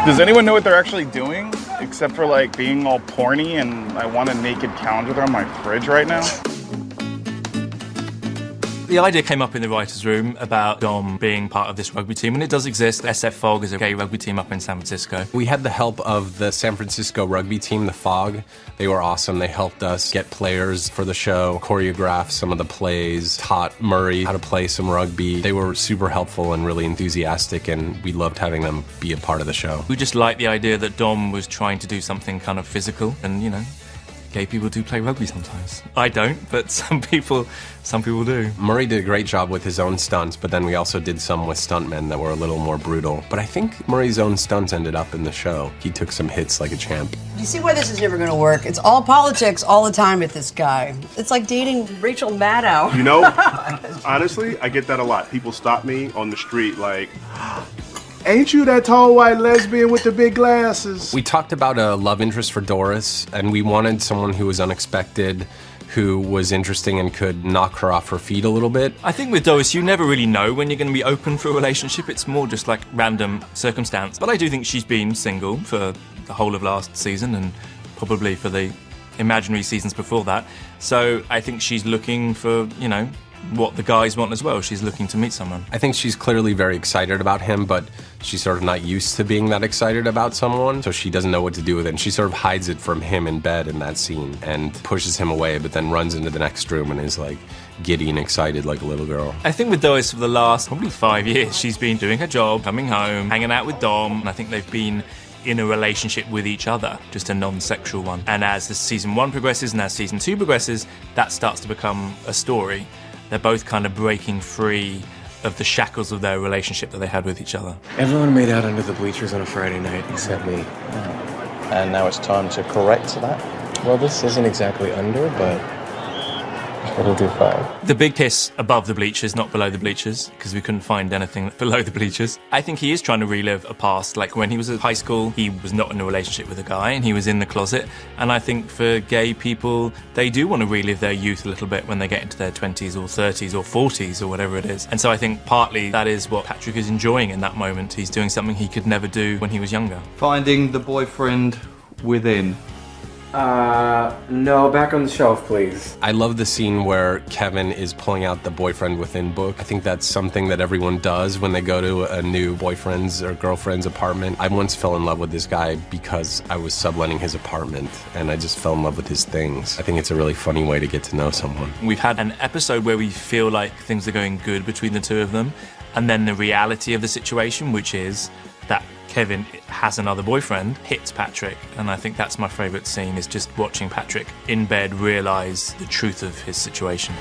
Does anyone know what they're actually doing? Except for like being all porny, and I want a naked calendar on my fridge right now. The idea came up in the writer's room about Dom being part of this rugby team, and it does exist. SF Fog is a gay rugby team up in San Francisco. We had the help of the San Francisco rugby team, the Fog. They were awesome. They helped us get players for the show, choreograph some of the plays, taught Murray how to play some rugby. They were super helpful and really enthusiastic, and we loved having them be a part of the show. We just liked the idea that Dom was trying to do something kind of physical, and you know, gay people do play rugby sometimes. I don't, but some people do. Murray did a great job with his own stunts, but then we also did some with stuntmen that were a little more brutal. But I think Murray's own stunts ended up in the show. He took some hits like a champ. You see why this is never going to work? It's all politics all the time with this guy. It's like dating Rachel Maddow. You know, honestly, I get that a lot. People stop me on the street like, ain't you that tall white lesbian with the big glasses? We talked about a love interest for Doris, and we wanted someone who was unexpected, who was interesting and could knock her off her feet a little bit. I think with Doris, you never really know when you're going to be open for a relationship. It's more just like random circumstance. But I do think she's been single for the whole of last season and probably for the imaginary seasons before that. So I think she's looking for, you know, what the guys want as well. She's looking to meet someone. I think she's clearly very excited about him, but she's sort of not used to being that excited about someone, so she doesn't know what to do with it. And she sort of hides it from him in bed in that scene and pushes him away, but then runs into the next room and is like giddy and excited like a little girl. I think with Doris for the last probably 5 years, she's been doing her job, coming home, hanging out with Dom, and I think they've been in a relationship with each other, just a non-sexual one. And as the season 1 progresses and as season 2 progresses, that starts to become a story. They're both kind of breaking free of the shackles of their relationship that they had with each other. Everyone made out under the bleachers on a Friday night except me. And now it's time to correct that. Well, this isn't exactly under, but it'll do fine. The big kiss above the bleachers, not below the bleachers, because we couldn't find anything below the bleachers. I think he is trying to relive a past. Like when he was at high school, he was not in a relationship with a guy and he was in the closet. And I think for gay people, they do want to relive their youth a little bit when they get into their 20s or 30s or 40s or whatever it is. And so I think partly that is what Patrick is enjoying in that moment. He's doing something he could never do when he was younger. Finding the boyfriend within. No, back on the shelf, please. I love the scene where Kevin is pulling out the boyfriend within book. I think that's something that everyone does when they go to a new boyfriend's or girlfriend's apartment. I once fell in love with this guy because I was subletting his apartment and I just fell in love with his things. I think it's a really funny way to get to know someone. We've had an episode where we feel like things are going good between the two of them, and then the reality of the situation, which is that Kevin has another boyfriend, hits Patrick. And I think that's my favourite scene, is just watching Patrick in bed realise the truth of his situation.